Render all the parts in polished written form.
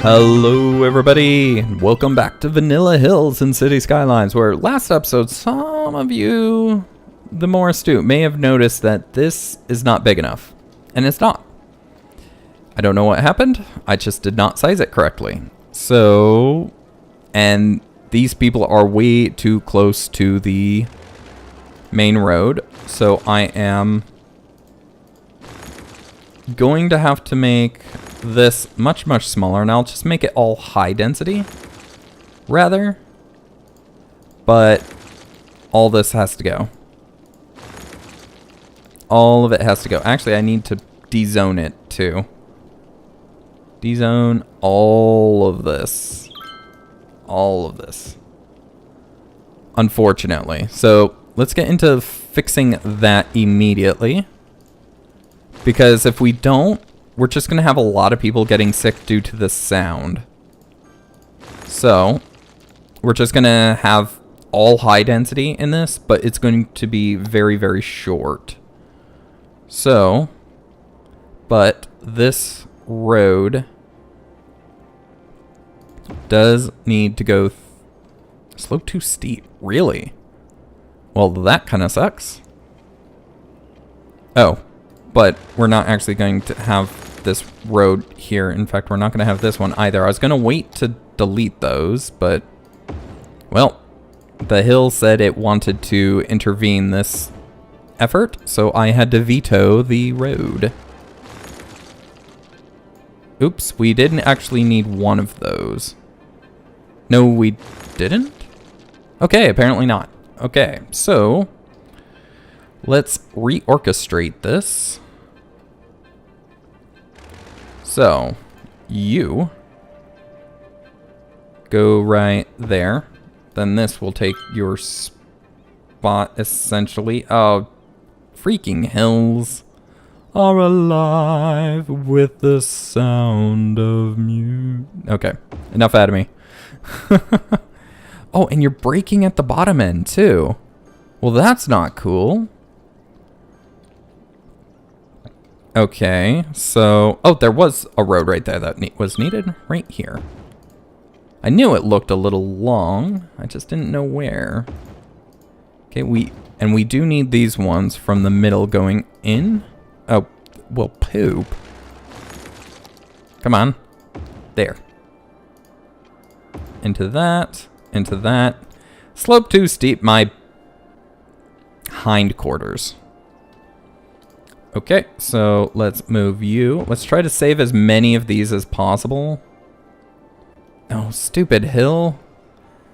Hello everybody, welcome back to Vanilla Hills in City Skylines, where last episode some of you, the more astute, may have noticed that this is not big enough. And it's not. I don't know what happened, I just did not size it correctly. So, and these people are way too close to the main road, so I am going to have to make this much smaller, and I'll just make it all high density rather, but all this has to go. All of it has to go. Actually, I need to dezone it too. Dezone all of this. All of this. Unfortunately. So let's get into fixing that immediately. Because if we don't, we're just going to have a lot of people getting sick due to the sound. So, we're just going to have all high density in this, but it's going to be very short. So, but this road does need to go slope too steep. Really? Well, that kind of sucks. Oh. But we're not actually going to have this road here. In fact, we're not going to have this one either. I was going to wait to delete those, but, well, the hill said it wanted to intervene this effort, so I had to veto the road. Oops, we didn't actually need one of those. No, we didn't? Okay, apparently not. Okay, so let's reorchestrate this. So, you go right there. Then this will take your spot, essentially. Oh, freaking hills are alive with the sound of music. Okay, enough out of me. Oh, and you're braking at the bottom end, too. Well, that's not cool. Okay, so... Oh, there was a road right there that was needed. Right here. I knew it looked a little long. I just didn't know where. Okay, we do need these ones from the middle going in. Oh, well, poop. Come on. There. Into that. Into that. Slope too steep, my hindquarters. Okay, so let's move you. Let's try to save as many of these as possible. Oh, stupid hill.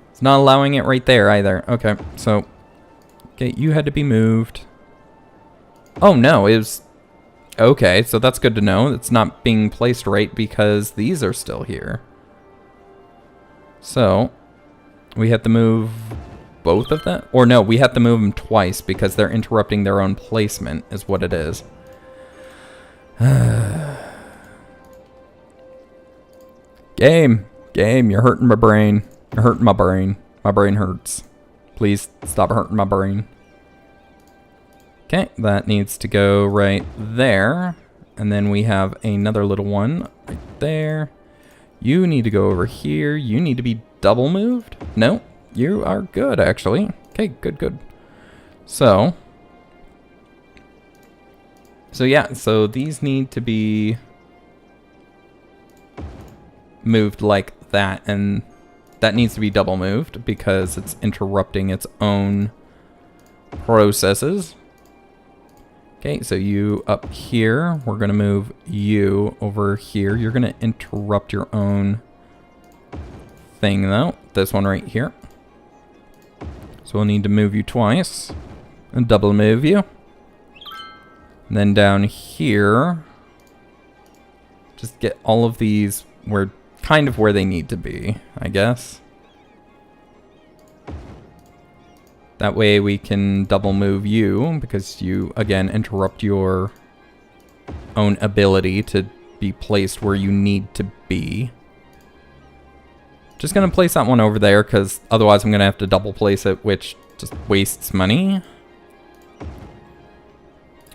It's not allowing it right there either. Okay, so... Okay, you had to be moved. Oh, no, it was... Okay, so that's good to know. It's not being placed right because these are still here. So, we have to move both of them? Or no, we have to move them twice because they're interrupting their own placement is what it is. Game, you're hurting my brain. You're hurting my brain. My brain hurts. Please stop hurting my brain. Okay, that needs to go right there. And then we have another little one right there. You need to go over here. You need to be double moved? No. You are good, actually. Okay, good. So yeah, so these need to be moved like that, and that needs to be double moved because it's interrupting its own processes. Okay, so you up here, we're gonna move you over here. You're gonna interrupt your own thing though. This one right here. So we'll need to move you twice and double move you. And then down here, just get all of these where kind of where they need to be, I guess. That way we can double move you because you again interrupt your own ability to be placed where you need to be. Just gonna place that one over there because otherwise I'm gonna have to double place it, which just wastes money.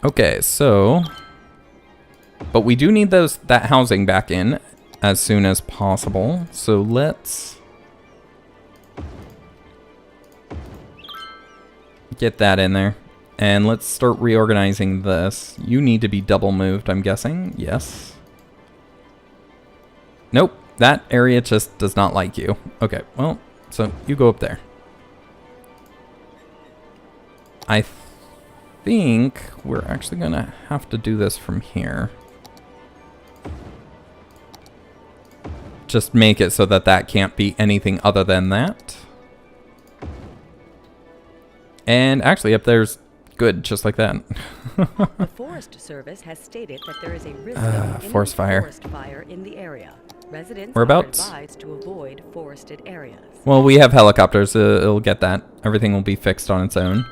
Okay, so But we do need that housing back in as soon as possible. So let's get that in there. And let's start reorganizing this. You need to be double moved, I'm guessing. Yes. Nope. That area just does not like you. Okay, well, so you go up there. I think we're actually going to have to do this from here. Just make it so that that can't be anything other than that. And actually up there's good, just like that. The Forest Service has stated that there is a risk of forest fire in the area. Residents Whereabouts? are advised to avoid forested areas. Well, we have helicopters. It'll get that. Everything will be fixed on its own.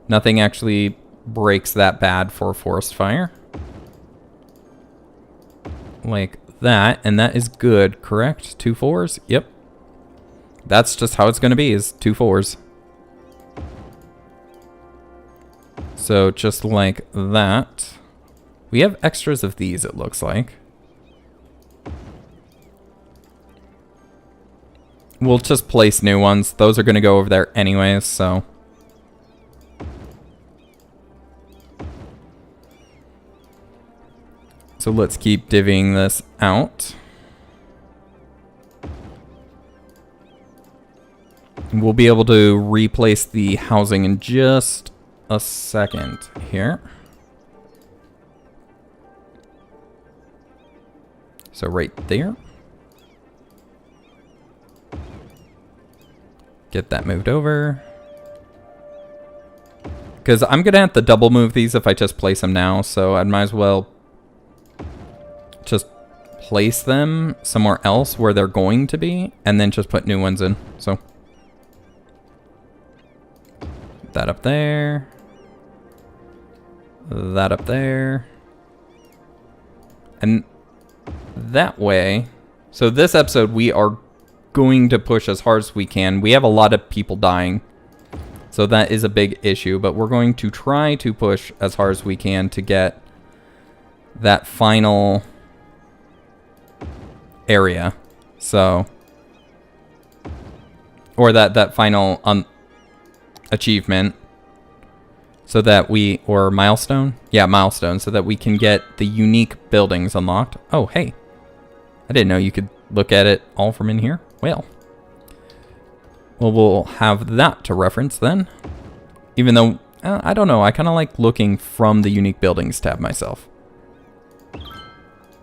Nothing actually breaks that bad for a forest fire. Like that, and that is good, correct? 2 4s? Yep. That's just how it's going to be, is 2 4s. So just like that. We have extras of these, it looks like. We'll just place new ones. Those are going to go over there anyways, so. So let's keep divvying this out. We'll be able to replace the housing in just a second here. So right there. Get that moved over. Because I'm going to have to double move these if I just place them now. So I might as well just place them somewhere else where they're going to be. And then just put new ones in. So that up there. That up there. And that way. So this episode we are going to push as hard as we can. We have a lot of people dying. So that is a big issue. But we're going to try to push as hard as we can to get that final area. So. Or that final achievement. So that we, or milestone? Yeah, milestone. So that we can get the unique buildings unlocked. Oh, hey. I didn't know you could look at it all from in here. Well, we'll have that to reference then. Even though, I don't know. I kind of like looking from the unique buildings tab myself.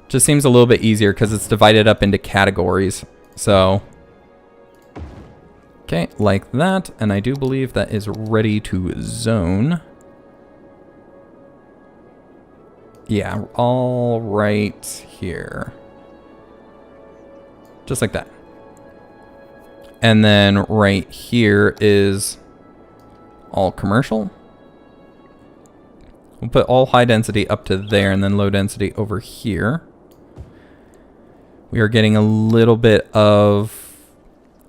Just seems a little bit easier because it's divided up into categories. So. Okay, like that. And I do believe that is ready to zone. Yeah, all right here. Just like that. And then right here is all commercial. We'll put all high density up to there and then low density over here. We are getting a little bit of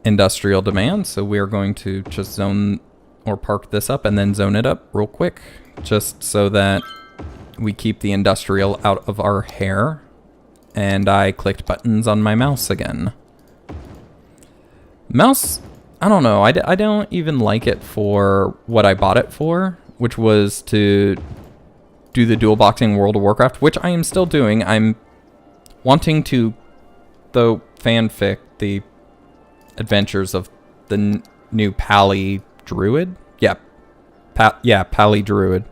industrial demand, so we are going to just zone or park this up and then zone it up real quick, just so that we keep the industrial out of our hair. And I clicked buttons on my mouse again. Mouse, I don't know. I don't even like it for what I bought it for, which was to do the dual boxing World of Warcraft, which I am still doing. I'm wanting to, though, fanfic the adventures of the new Pally Druid. Yeah, Pally Druid.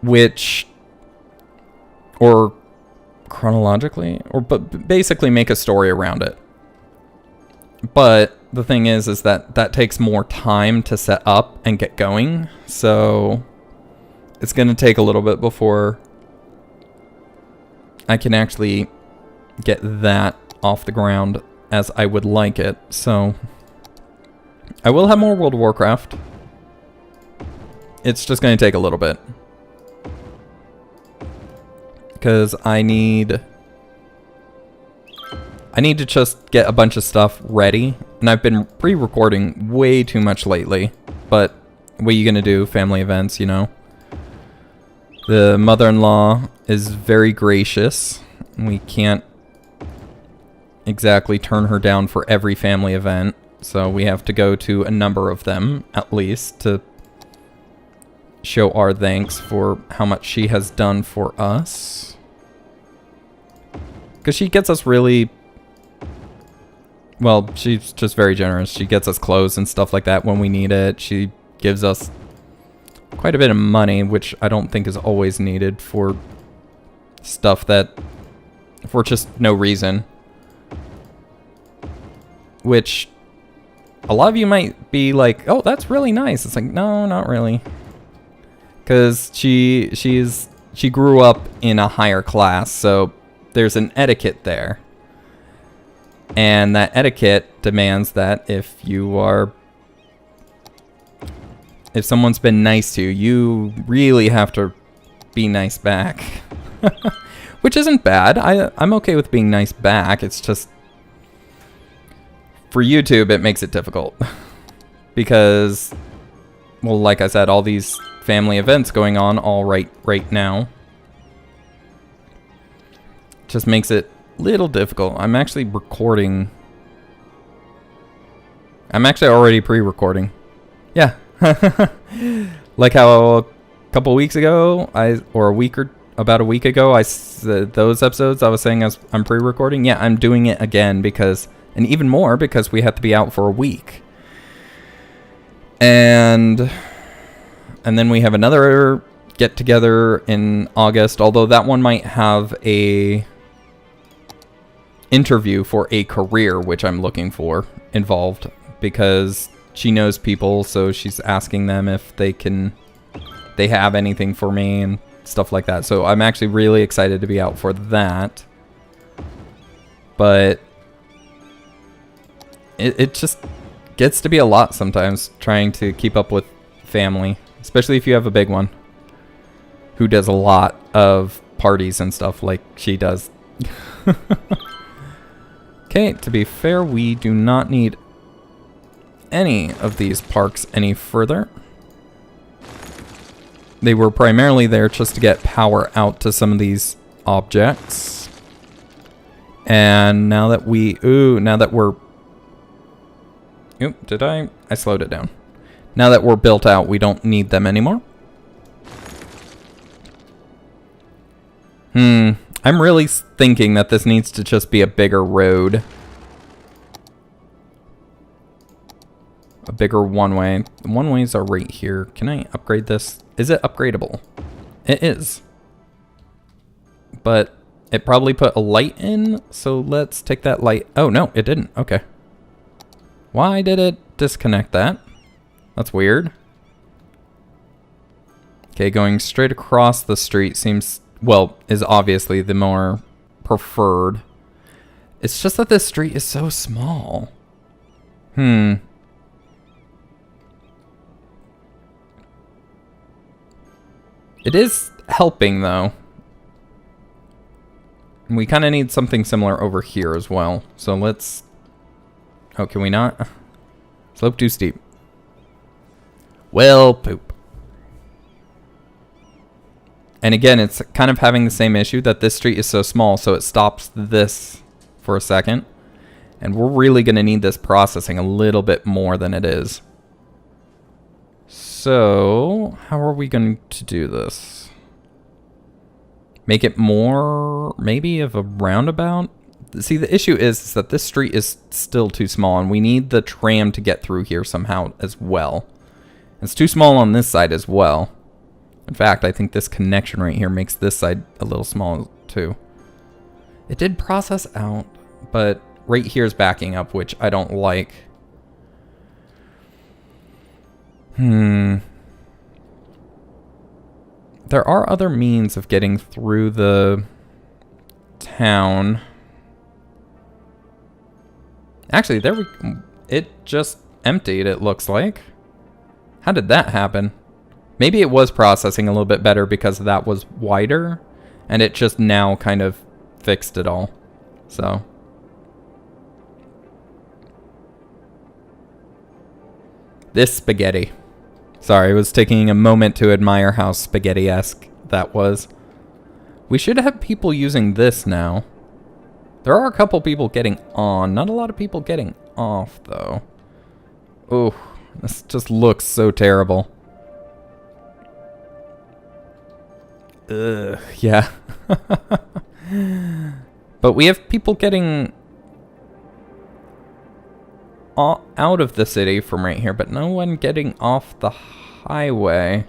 Which, or chronologically, or but basically make a story around it. But the thing is that takes more time to set up and get going. So it's going to take a little bit before I can actually get that off the ground as I would like it. So I will have more World of Warcraft. It's just going to take a little bit. Because I need to just get a bunch of stuff ready. And I've been pre-recording way too much lately. But what are you going to do? Family events, you know. The mother-in-law is very gracious. We can't exactly turn her down for every family event, so we have to go to a number of them, at least, to show our thanks for how much she has done for us. Because she gets us really... Well, she's just very generous. She gets us clothes and stuff like that when we need it. She gives us quite a bit of money, which I don't think is always needed for stuff that... for just no reason. Which a lot of you might be like, oh, that's really nice. It's like, no, not really. Because she grew up in a higher class, so there's an etiquette there. And that etiquette demands that if someone's been nice to you, you really have to be nice back. Which isn't bad. I'm okay with being nice back. It's just, for YouTube, it makes it difficult. Because, well, like I said, all these family events going on all right now. Just makes it a little difficult. I'm actually recording. I'm actually already pre-recording. Yeah. Like how a couple weeks ago, about a week ago, those episodes I was saying I'm pre-recording. Yeah, I'm doing it again because, and even more because we have to be out for a week. And then we have another get together in August, although that one might have a interview for a career, which I'm looking for, involved, because she knows people, so she's asking them if they have anything for me and stuff like that. So I'm actually really excited to be out for that. But it just gets to be a lot sometimes trying to keep up with family, especially if you have a big one who does a lot of parties and stuff like she does. Okay, to be fair, we do not need any of these parks any further. They were primarily there just to get power out to some of these objects. And now that we're... Oop, did I slowed it down. Now that we're built out, we don't need them anymore. I'm really thinking that this needs to just be a bigger road. A bigger one-way. The one-ways are right here. Can I upgrade this? Is it upgradable? It is. But it probably put a light in, so let's take that light. Oh, no, it didn't. Okay. Why did it disconnect that? That's weird. Okay, going straight across the street seems... well, is obviously the more preferred. It's just that this street is so small. It is helping, though. We kind of need something similar over here as well. So let's... oh, can we not? Slope too steep. Well, poop. And again, it's kind of having the same issue that this street is so small, so it stops this for a second. And we're really going to need this processing a little bit more than it is. So, how are we going to do this? Make it more, maybe, of a roundabout? See, the issue is that this street is still too small, and we need the tram to get through here somehow as well. It's too small on this side as well. In fact, I think this connection right here makes this side a little small too. It did process out, but right here is backing up, which I don't like. There are other means of getting through the town. Actually, it just emptied, it looks like. How did that happen? Maybe it was processing a little bit better because that was wider, and it just now kind of fixed it all. So. This spaghetti. Sorry, I was taking a moment to admire how spaghetti-esque that was. We should have people using this now. There are a couple people getting on. Not a lot of people getting off, though. Oh, this just looks so terrible. Ugh, yeah. But we have people getting out of the city from right here, but no one getting off the highway.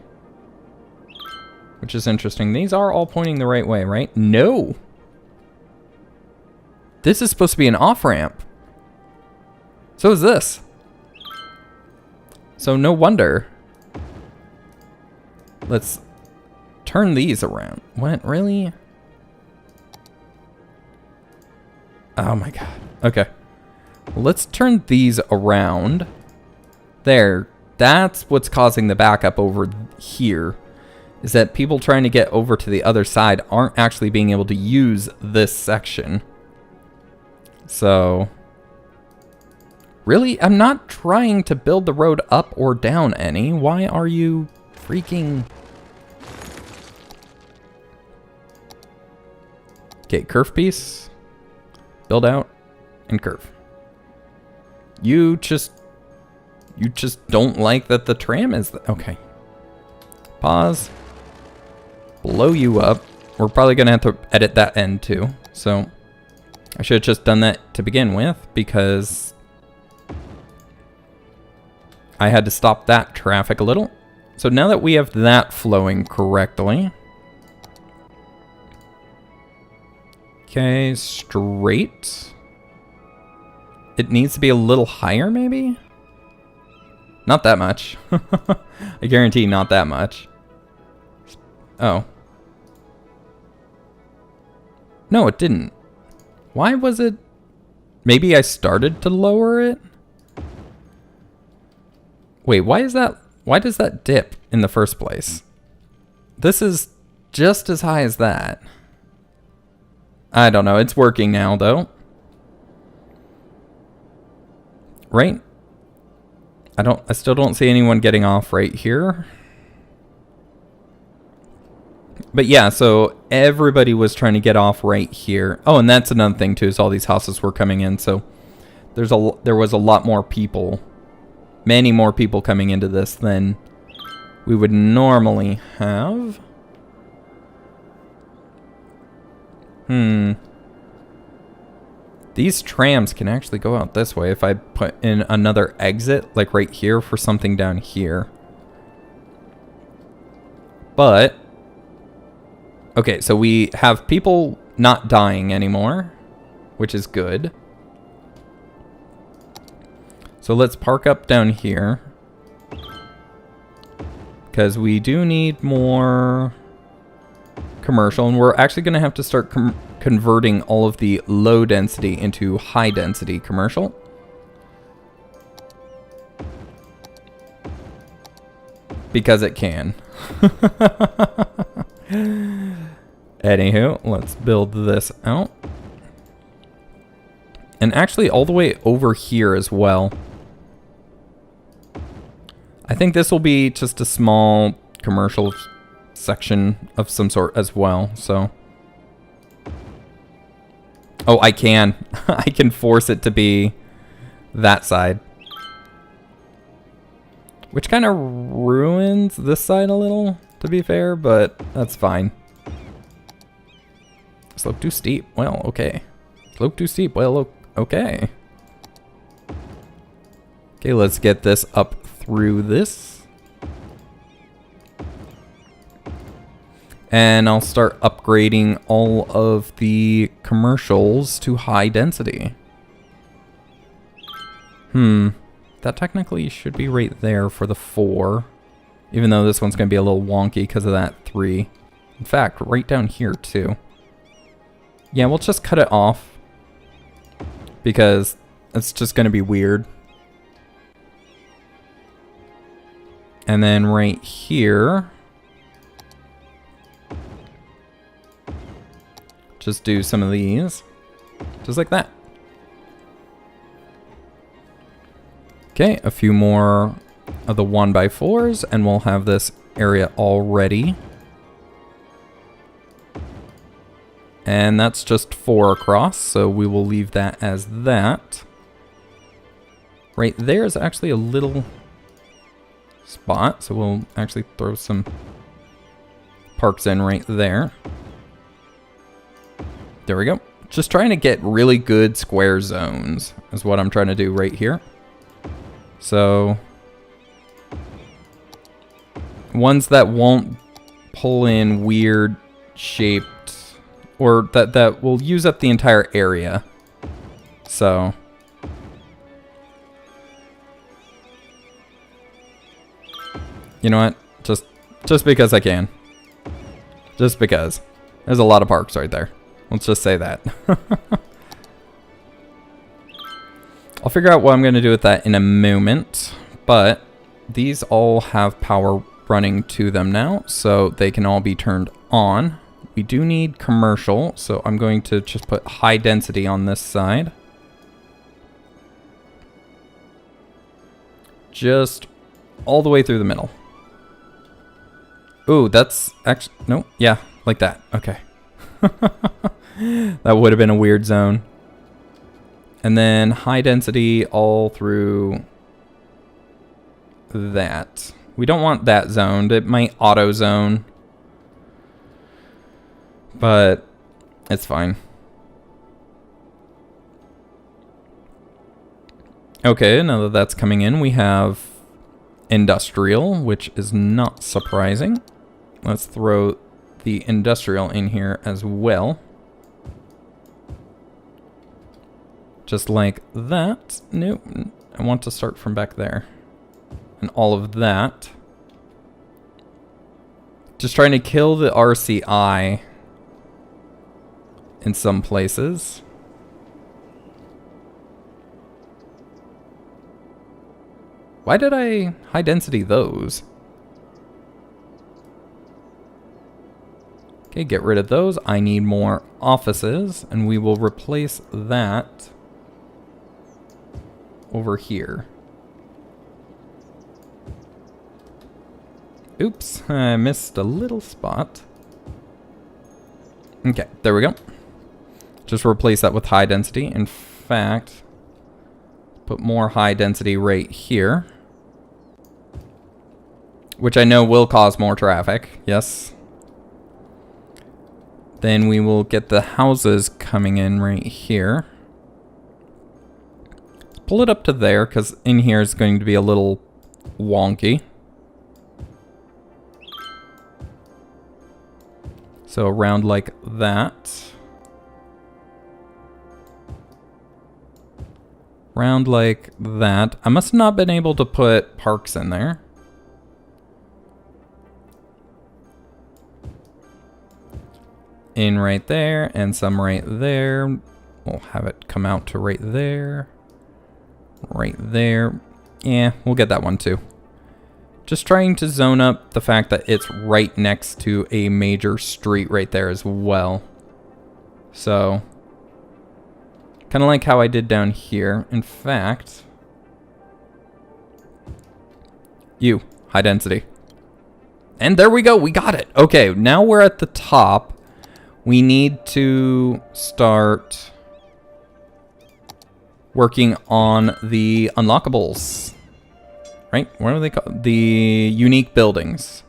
Which is interesting. These are all pointing the right way, right? No! This is supposed to be an off-ramp. So is this. So no wonder. Let's turn these around. What? Really? Oh my god. Okay. Let's turn these around. There. That's what's causing the backup over here. Is that people trying to get over to the other side aren't actually being able to use this section. So, really, I'm not trying to build the road up or down any. Why are you freaking... Okay, curve piece. Build out and curve. You just don't like that the tram is... Okay. Pause. Blow you up. We're probably going to have to edit that end too. So I should have just done that to begin with because I had to stop that traffic a little. So now that we have that flowing correctly. Okay, straight. It needs to be a little higher maybe? Not that much. I guarantee not that much. Oh. No, it didn't. Why was it... Maybe I started to lower it? Wait, why is that... Why does that dip in the first place? This is just as high as that. I don't know. It's working now, though. Right? I still don't see anyone getting off right here. But yeah, so everybody was trying to get off right here. Oh, and that's another thing too, is all these houses were coming in. So there was a lot more people, many more people coming into this than we would normally have. These trams can actually go out this way if I put in another exit, like right here for something down here. But... Okay, so we have people not dying anymore, which is good. So let's park up down here. Because we do need more commercial, and we're actually going to have to start converting all of the low density into high density commercial. Because it can. Anywho, let's build this out. And actually all the way over here as well. I think this will be just a small commercial section of some sort as well, so. Oh, I can. I can force it to be that side. Which kind of ruins this side a little, to be fair, but that's fine. Slope too steep. Well, okay. Slope too steep. Well, okay. Okay, let's get this up through this. And I'll start upgrading all of the commercials to high density. That technically should be right there for the 4. Even though this one's going to be a little wonky because of that 3. In fact, right down here too. Yeah, we'll just cut it off. Because it's just going to be weird. And then right here, just do some of these. Just like that. Okay, a few more of the 1x4s, and we'll have this area all ready. And that's just 4 across, so we will leave that as that. Right there is actually a little spot, so we'll actually throw some parks in right there. There we go. Just trying to get really good square zones is what I'm trying to do right here. So ones that won't pull in weird shaped, or that will use up the entire area. So you know what? Just because I can. Just because. There's a lot of parks right there. Let's just say that. I'll figure out what I'm going to do with that in a moment. But these all have power running to them now, so they can all be turned on. We do need commercial, so I'm going to just put high density on this side. Just all the way through the middle. Ooh, that's actually, no, yeah, like that. Okay. That would have been a weird zone. And then high density all through that. We don't want that zoned. It might auto zone, but it's fine. Okay, now that that's coming in, we have industrial, which is not surprising. Let's throw the industrial in here as well. Just like that. Nope. I want to start from back there. And all of that. Just trying to kill the RCI in some places. Why did I high density those? Okay, get rid of those. I need more offices, and we will replace that over here. Oops, I missed a little spot. Okay, there we go. Just replace that with high density. In fact, put more high density right here, which I know will cause more traffic. Yes. Then we will get the houses coming in right here. Let's pull it up to there, because in here is going to be a little wonky. So around like that. Around like that. I must not have been able to put parks in there. In right there, and some right there. We'll have it come out to right there. Right there. Yeah, we'll get that one too. Just trying to zone up the fact that it's right next to a major street right there as well. So, kind of like how I did down here. In fact, high density. And there we go, we got it. Okay, now we're at the top. We need to start working on the unlockables. Right? What are they called? The unique buildings.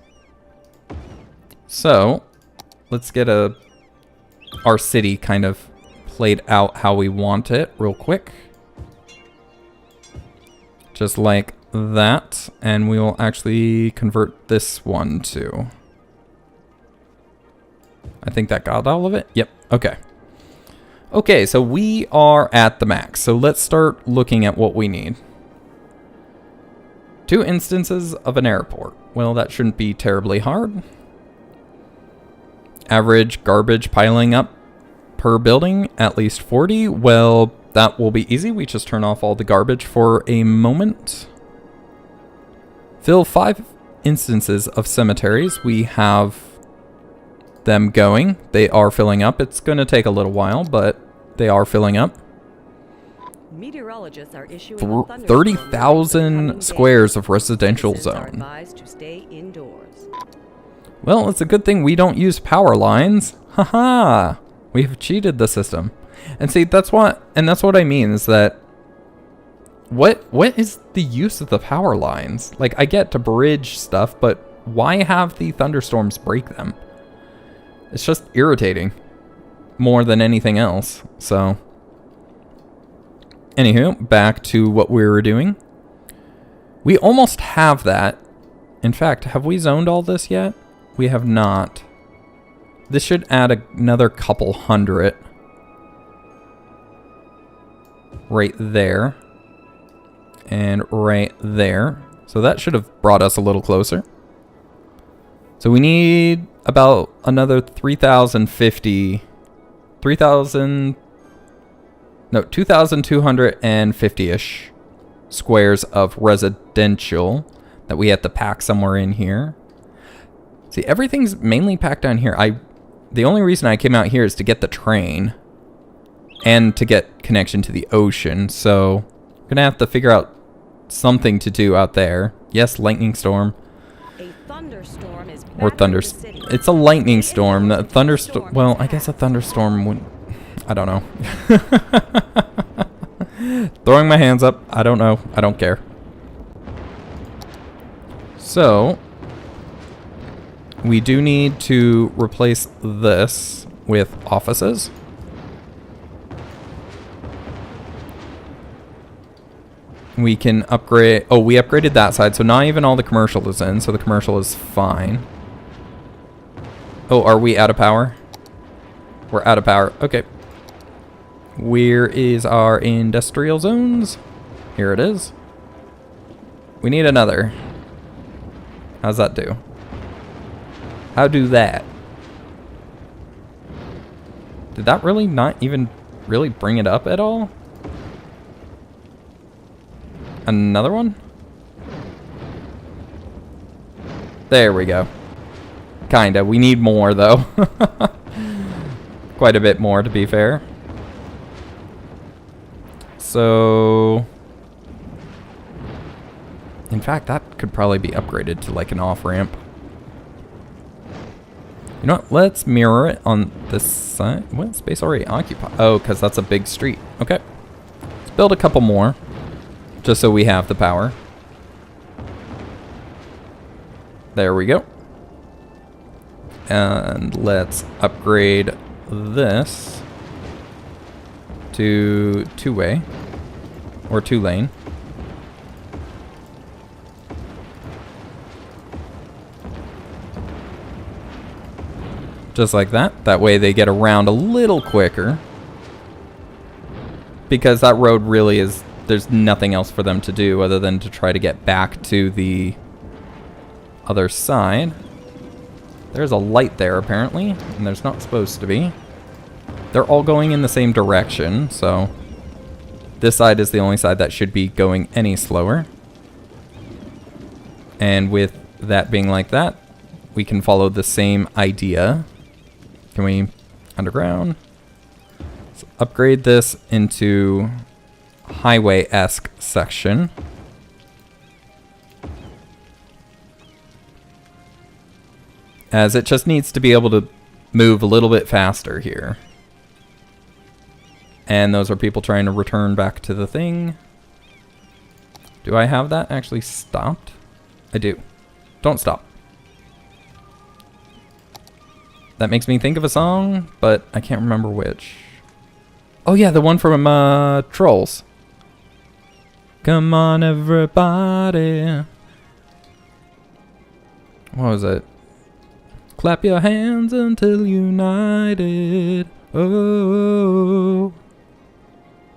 So, let's get our city kind of played out how we want it real quick. Just like that. And we will actually convert this one too. I think that got all of it. Yep. Okay. Okay, so we are at the max. So let's start looking at what we need. 2 instances of an airport. Well, that shouldn't be terribly hard. Average garbage piling up per building, at least 40. Well, that will be easy. We just turn off all the garbage for a moment. Fill 5 instances of cemeteries. We have them going. They are filling up. It's going to take a little while, but they are filling up. Meteorologists are issuing 30,000 squares of residential zone. To stay indoors. Well, it's a good thing we don't use power lines. Haha. We have cheated the system. And see, that's what I mean is that what is the use of the power lines? Like, I get to bridge stuff, but why have the thunderstorms break them? It's just irritating more than anything else. So, anywho, back to what we were doing. We almost have that. In fact, have we zoned all this yet? We have not. This should add another couple hundred. Right there. And right there. So that should have brought us a little closer. So we need about another 3,050... 3,000... No, 2,250-ish squares of residential that we have to pack somewhere in here. See, everything's mainly packed down here. The only reason I came out here is to get the train and to get connection to the ocean. So we're gonna have to figure out something to do out there. Yes, lightning storm. A thunderstorm is Or thunder. It's a lightning storm. The thunderstorm. Well, I guess a thunderstorm would. I don't know. Throwing my hands up. I don't know. I don't care. So we do need to replace this with offices. We can upgrade. Oh, we upgraded that side, so not even all the commercial is in, so the commercial is fine. Oh, are we out of power? We're out of power. Okay. Where is our industrial zones? Here it is. We need another. How's that do? How do that? Did that really not even really bring it up at all? Another one? There we go. Kinda. We need more, though. Quite a bit more, to be fair. So... in fact, that could probably be upgraded to, like, an off-ramp. You know what? Let's mirror it on this side. What space already occupied? Oh, because that's a big street. Okay. Let's build a couple more. Just so we have the power. There we go. And let's upgrade this to two-way. Or two-lane. Just like that. That way they get around a little quicker. Because that road really is... there's nothing else for them to do other than to try to get back to the other side. There's a light there, apparently. And there's not supposed to be. They're all going in the same direction, so... this side is the only side that should be going any slower. And with that being like that, we can follow the same idea. Can we... underground? Let's upgrade this into... highway-esque section. As it just needs to be able to move a little bit faster here. And those are people trying to return back to the thing. Do I have that actually stopped? I do. Don't stop. That makes me think of a song, but I can't remember which. Oh yeah, the one from Trolls. Come on, everybody. What was it? Clap your hands until united. Oh.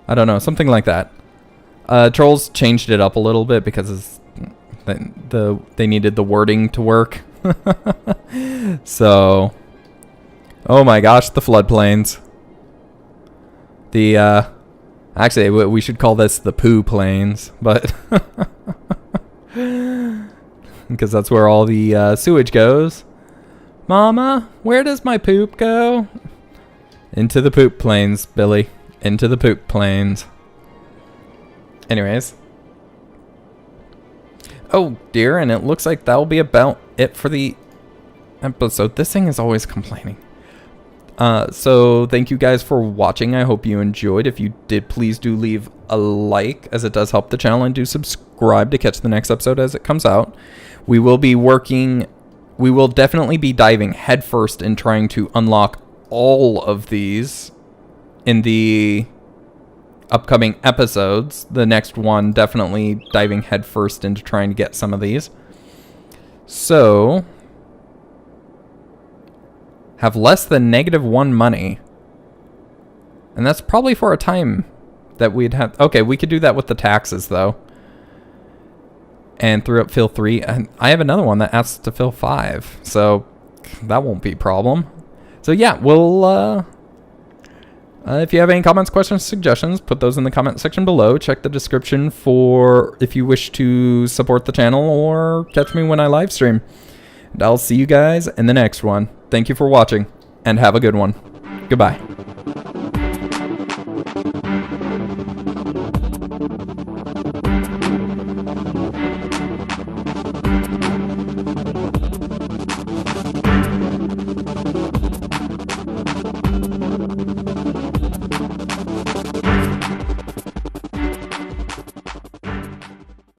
I don't know, something like that. Trolls changed it up a little bit because they needed the wording to work. So, oh my gosh, the floodplains. The actually, we should call this the poo plains, but because that's where all the sewage goes. Mama, where does my poop go? Into the poop plains, Billy. Into the poop plains. Anyways. Oh dear, and it looks like that'll be about it for the episode. This thing is always complaining. So thank you guys for watching. I hope you enjoyed. If you did, please do leave a like, as it does help the channel, and do subscribe to catch the next episode as it comes out. We will definitely be diving headfirst in trying to unlock all of these in the upcoming episodes. The next one definitely diving headfirst into trying to get some of these. So have less than -1 money. And that's probably for a time that we'd have. Okay, we could do that with the taxes, though. And through up fill 3. And I have another one that asks to fill 5. So that won't be a problem. So yeah, we'll... if you have any comments, questions, suggestions, put those in the comment section below. Check the description for if you wish to support the channel or catch me when I live stream. And I'll see you guys in the next one. Thank you for watching, and have a good one. Goodbye.